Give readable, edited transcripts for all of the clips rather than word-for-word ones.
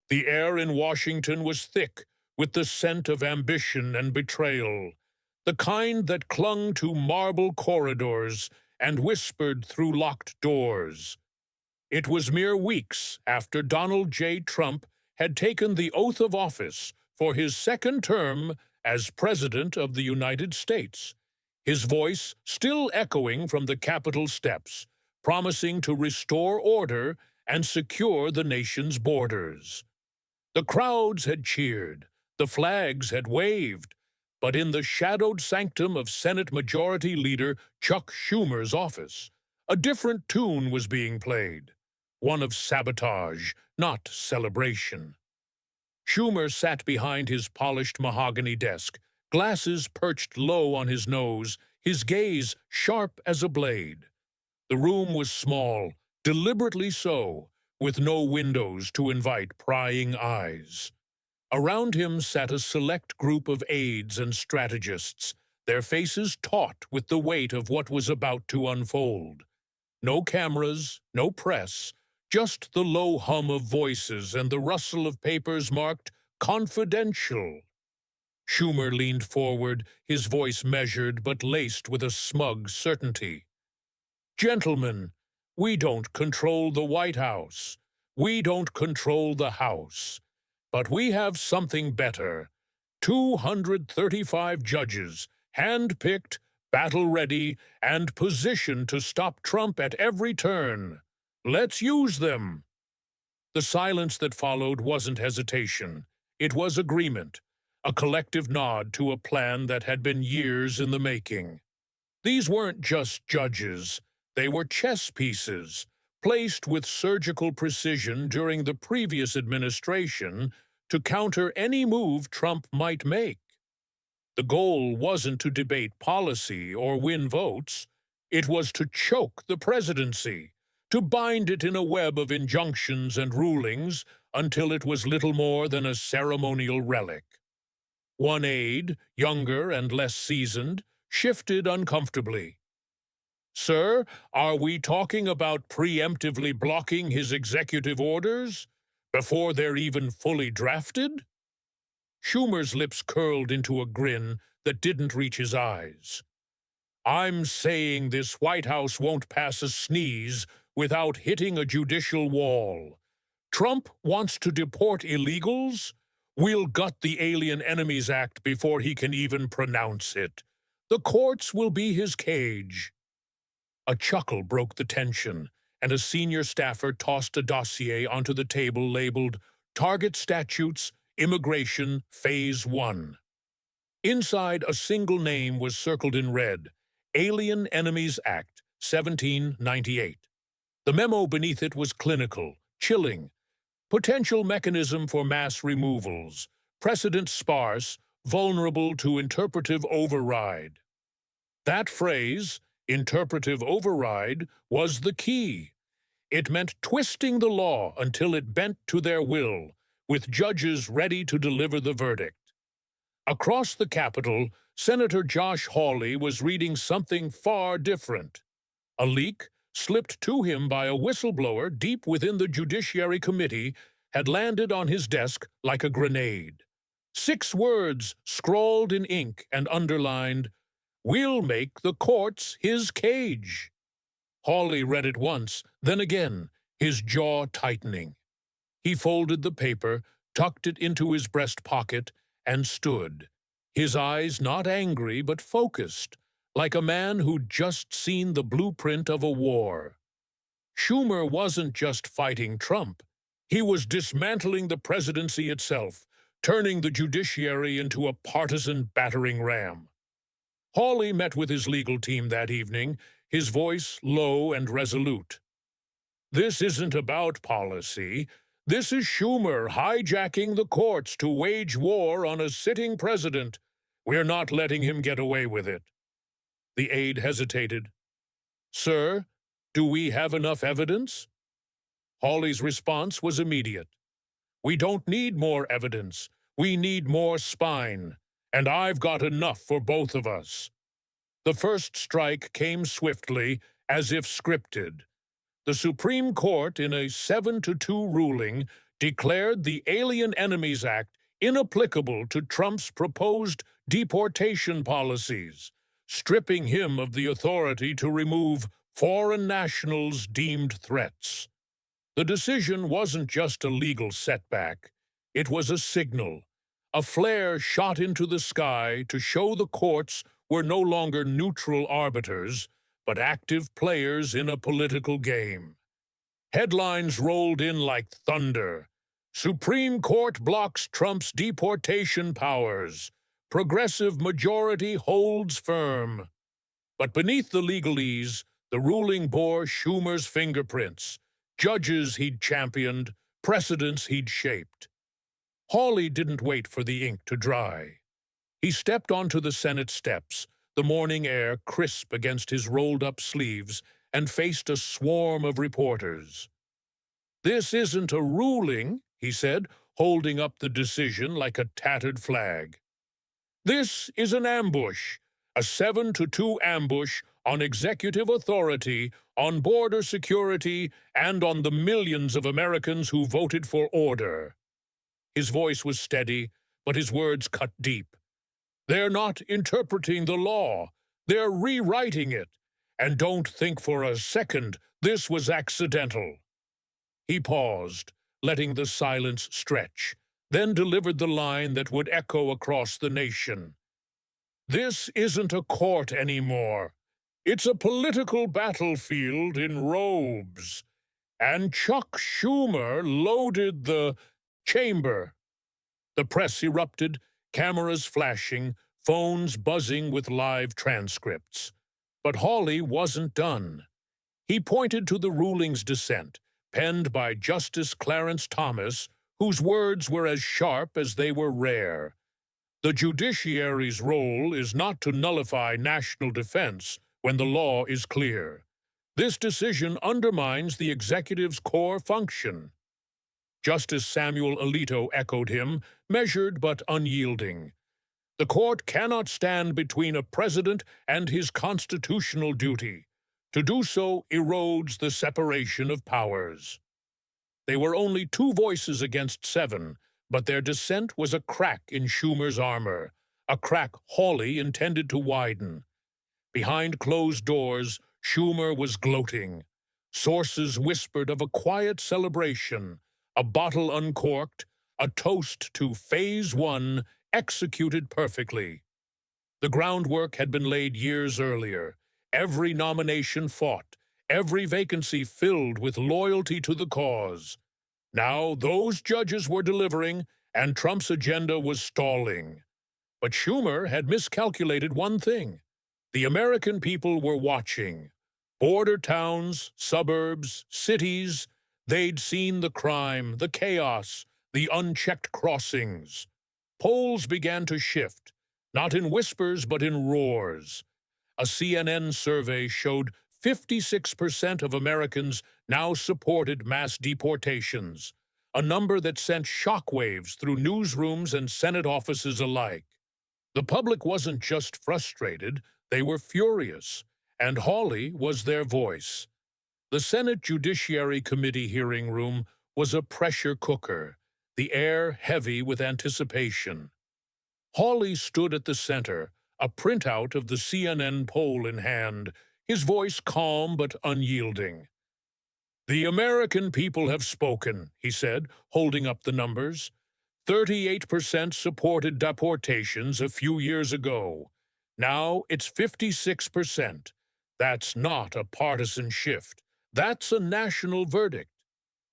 The air in Washington was thick with the scent of ambition and betrayal, the kind that clung to marble corridors and whispered through locked doors. It was mere weeks after Donald J. Trump had taken the oath of office for his second term as President of the United States, his voice still echoing from the Capitol steps, promising to restore order and secure the nation's borders. The crowds had cheered, the flags had waved, but in the shadowed sanctum of Senate Majority Leader Chuck Schumer's office, a different tune was being played, one of sabotage, not celebration. Schumer sat behind his polished mahogany desk, glasses perched low on his nose, his gaze sharp as a blade. The room was small, deliberately so, with no windows to invite prying eyes. Around him sat a select group of aides and strategists, their faces taut with the weight of what was about to unfold. No cameras, no press, just the low hum of voices and the rustle of papers marked confidential. Schumer leaned forward, his voice measured but laced with a smug certainty. Gentlemen, we don't control the White House. We don't control the House. But we have something better. 235 judges, hand-picked, battle-ready, and positioned to stop Trump at every turn. Let's use them. The silence that followed wasn't hesitation. It was agreement, a collective nod to a plan that had been years in the making. These weren't just judges. They were chess pieces, placed with surgical precision during the previous administration to counter any move Trump might make. The goal wasn't to debate policy or win votes. It was to choke the presidency, to bind it in a web of injunctions and rulings until it was little more than a ceremonial relic. One aide, younger and less seasoned, shifted uncomfortably. Sir, are we talking about preemptively blocking his executive orders before they're even fully drafted? Schumer's lips curled into a grin that didn't reach his eyes. I'm saying this White House won't pass a sneeze without hitting a judicial wall. Trump wants to deport illegals? We'll gut the Alien Enemies Act before he can even pronounce it. The courts will be his cage. A chuckle broke the tension, and a senior staffer tossed a dossier onto the table labeled Target Statutes, Immigration, Phase 1. Inside, a single name was circled in red, Alien Enemies Act, 1798. The memo beneath it was clinical, chilling. Potential mechanism for mass removals, precedent sparse, vulnerable to interpretive override. That phrase, interpretive override, was the key. It meant twisting the law until it bent to their will, with judges ready to deliver the verdict. Across the Capitol, Senator Josh Hawley was reading something far different. A leak, slipped to him by a whistleblower deep within the Judiciary Committee, had landed on his desk like a grenade. 6 words scrawled in ink and underlined, "We'll make the courts his cage." Hawley read it once, then again, his jaw tightening. He folded the paper, tucked it into his breast pocket, and stood, his eyes not angry but focused, like a man who'd just seen the blueprint of a war. Schumer wasn't just fighting Trump. He was dismantling the presidency itself, turning the judiciary into a partisan battering ram. Hawley met with his legal team that evening, his voice low and resolute. This isn't about policy. This is Schumer hijacking the courts to wage war on a sitting president. We're not letting him get away with it. The aide hesitated. Sir, do we have enough evidence? Hawley's response was immediate. We don't need more evidence. We need more spine. And I've got enough for both of us. The first strike came swiftly, as if scripted. The Supreme Court, in a 7-2 ruling, declared the Alien Enemies Act inapplicable to Trump's proposed deportation policies, stripping him of the authority to remove foreign nationals deemed threats. The decision wasn't just a legal setback. It was a signal, a flare shot into the sky to show the courts were no longer neutral arbiters, but active players in a political game. Headlines rolled in like thunder. Supreme Court blocks Trump's deportation powers. Progressive majority holds firm. But beneath the legalese, the ruling bore Schumer's fingerprints, judges he'd championed, precedents he'd shaped. Hawley didn't wait for the ink to dry. He stepped onto the Senate steps, the morning air crisp against his rolled-up sleeves, and faced a swarm of reporters. "This isn't a ruling," he said, holding up the decision like a tattered flag. "This is an ambush, a 7-2 ambush on executive authority, on border security, and on the millions of Americans who voted for order." His voice was steady, but his words cut deep. "They're not interpreting the law. They're rewriting it. And don't think for a second this was accidental." He paused, letting the silence stretch, then delivered the line that would echo across the nation. "This isn't a court anymore. It's a political battlefield in robes. And Chuck Schumer loaded the chamber." The press erupted, cameras flashing, phones buzzing with live transcripts. But Hawley wasn't done. He pointed to the ruling's dissent, penned by Justice Clarence Thomas, whose words were as sharp as they were rare. "The judiciary's role is not to nullify national defense when the law is clear. This decision undermines the executive's core function." Justice Samuel Alito echoed him, measured but unyielding. "The court cannot stand between a president and his constitutional duty. To do so erodes the separation of powers." They were only 2 voices against 7, but their dissent was a crack in Schumer's armor, a crack Hawley intended to widen. Behind closed doors, Schumer was gloating. Sources whispered of a quiet celebration, a bottle uncorked, a toast to Phase 1 executed perfectly. The groundwork had been laid years earlier, every nomination fought, every vacancy filled with loyalty to the cause. Now those judges were delivering, and Trump's agenda was stalling. But Schumer had miscalculated one thing. The American people were watching. Border towns, suburbs, cities, they'd seen the crime, the chaos, the unchecked crossings. Polls began to shift, not in whispers but in roars. A CNN survey showed 56% of Americans now supported mass deportations, a number that sent shockwaves through newsrooms and Senate offices alike. The public wasn't just frustrated, they were furious, and Hawley was their voice. The Senate Judiciary Committee hearing room was a pressure cooker, the air heavy with anticipation. Hawley stood at the center, a printout of the CNN poll in hand, his voice calm but unyielding. "The American people have spoken," he said, holding up the numbers. 38% supported deportations a few years ago. Now it's 56%. That's not a partisan shift. That's a national verdict.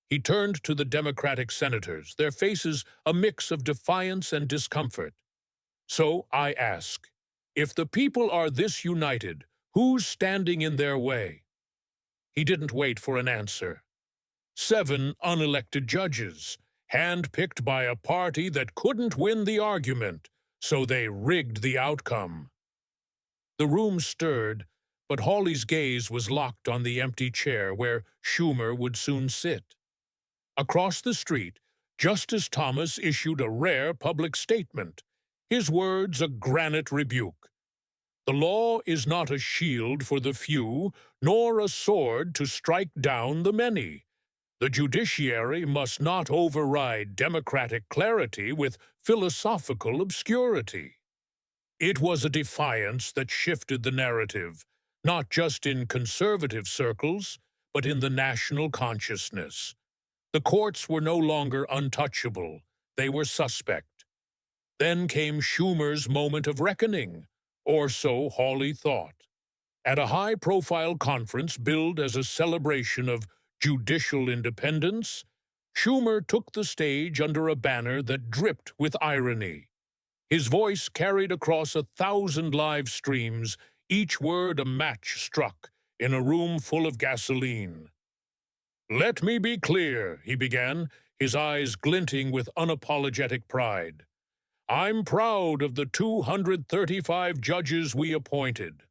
He turned to the Democratic senators, their faces a mix of defiance and discomfort. "So I ask, if the people are this united, who's standing in their way?" He didn't wait for an answer. 7 unelected judges, hand-picked by a party that couldn't win the argument, so they rigged the outcome. The room stirred, but Hawley's gaze was locked on the empty chair where Schumer would soon sit. Across the street, Justice Thomas issued a rare public statement, his words a granite rebuke. "The law is not a shield for the few, nor a sword to strike down the many. The judiciary must not override democratic clarity with philosophical obscurity. It was a defiance that shifted the narrative, not just in conservative circles, but in the national consciousness. The courts were no longer untouchable, they were suspect. Then came Schumer's moment of reckoning, or so Hawley thought. At a high-profile conference billed as a celebration of judicial independence, Schumer took the stage under a banner that dripped with irony. His voice carried across 1,000 live streams, each word a match struck in a room full of gasoline. "Let me be clear," he began, his eyes glinting with unapologetic pride. "I'm proud of the 235 judges we appointed,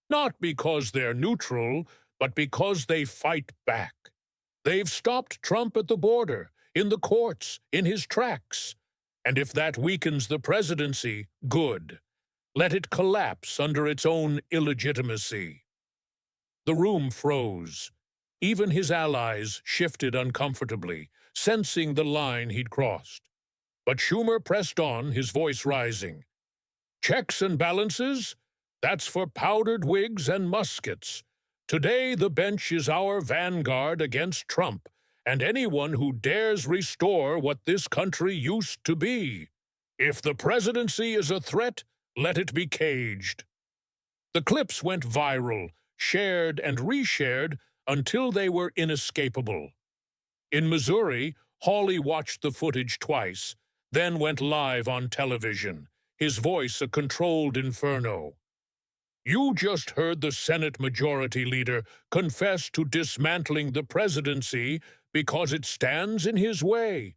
not because they're neutral, but because they fight back. They've stopped Trump at the border, in the courts, in his tracks. And if that weakens the presidency, good. Let it collapse under its own illegitimacy." The room froze. Even his allies shifted uncomfortably, sensing the line he'd crossed. But Schumer pressed on, his voice rising. "Checks and balances? That's for powdered wigs and muskets. Today the bench is our vanguard against Trump and anyone who dares restore what this country used to be. If the presidency is a threat, let it be caged." The clips went viral, shared and reshared until they were inescapable. In Missouri, Hawley watched the footage twice, then went live on television, his voice a controlled inferno. "You just heard the Senate Majority Leader confess to dismantling the presidency because it stands in his way.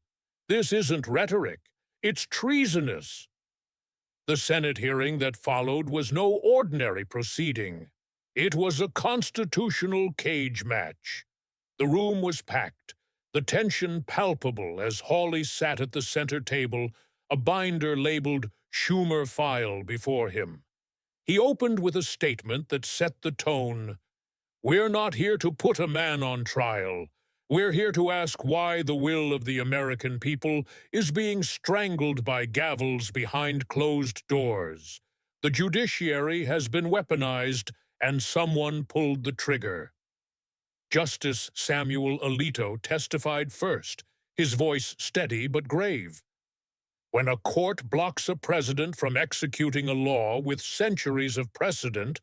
This isn't rhetoric, it's treasonous." The Senate hearing that followed was no ordinary proceeding. It was a constitutional cage match. The room was packed, the tension palpable as Hawley sat at the center table, a binder labeled Schumer File before him. He opened with a statement that set the tone. "We're not here to put a man on trial. We're here to ask why the will of the American people is being strangled by gavels behind closed doors. The judiciary has been weaponized, and someone pulled the trigger." Justice Samuel Alito testified first, his voice steady but grave. "When a court blocks a president from executing a law with centuries of precedent,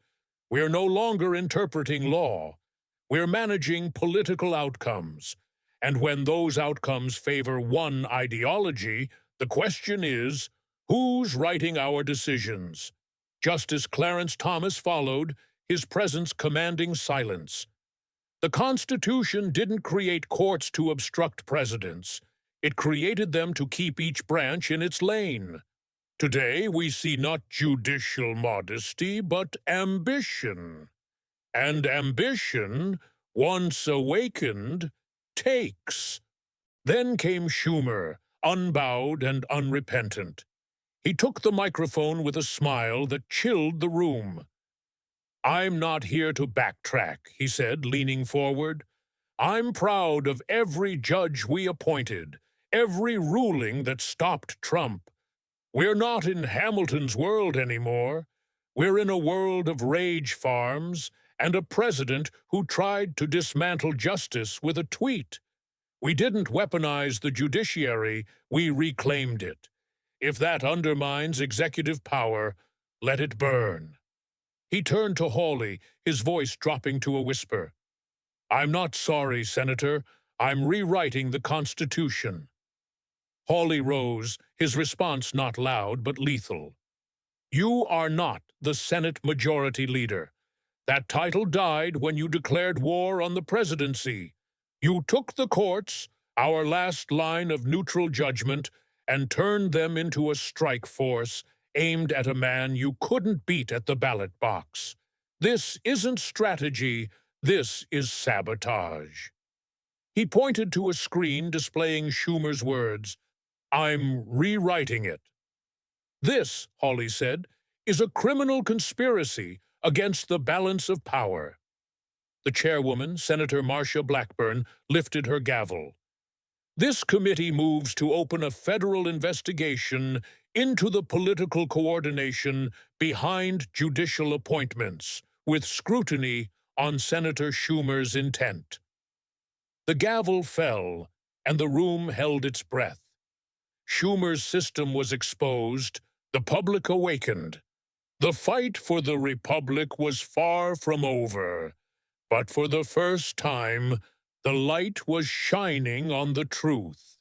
we're no longer interpreting law. We're managing political outcomes. And when those outcomes favor one ideology, the question is, who's writing our decisions?" Justice Clarence Thomas followed, his presence commanding silence. "The Constitution didn't create courts to obstruct presidents. It created them to keep each branch in its lane. Today we see not judicial modesty, but ambition. And ambition, once awakened, takes." Then came Schumer, unbowed and unrepentant. He took the microphone with a smile that chilled the room. "I'm not here to backtrack," he said, leaning forward. "I'm proud of every judge we appointed, every ruling that stopped Trump. We're not in Hamilton's world anymore. We're in a world of rage farms and a president who tried to dismantle justice with a tweet. We didn't weaponize the judiciary, we reclaimed it. If that undermines executive power, let it burn." He turned to Hawley, his voice dropping to a whisper. "I'm not sorry, Senator. I'm rewriting the Constitution." Hawley rose, his response not loud but lethal. "You are not the Senate Majority Leader. That title died when you declared war on the presidency. You took the courts, our last line of neutral judgment, and turned them into a strike force aimed at a man you couldn't beat at the ballot box. This isn't strategy, this is sabotage." He pointed to a screen displaying Schumer's words. "I'm rewriting it." "This," Hawley said, "is a criminal conspiracy against the balance of power." The chairwoman, Senator Marcia Blackburn, lifted her gavel. This committee moves to open a federal investigation into the political coordination behind judicial appointments, with scrutiny on Senator Schumer's intent. The gavel fell, and the room held its breath. Schumer's system was exposed, the public awakened. The fight for the republic was far from over, but for the first time, the light was shining on the truth.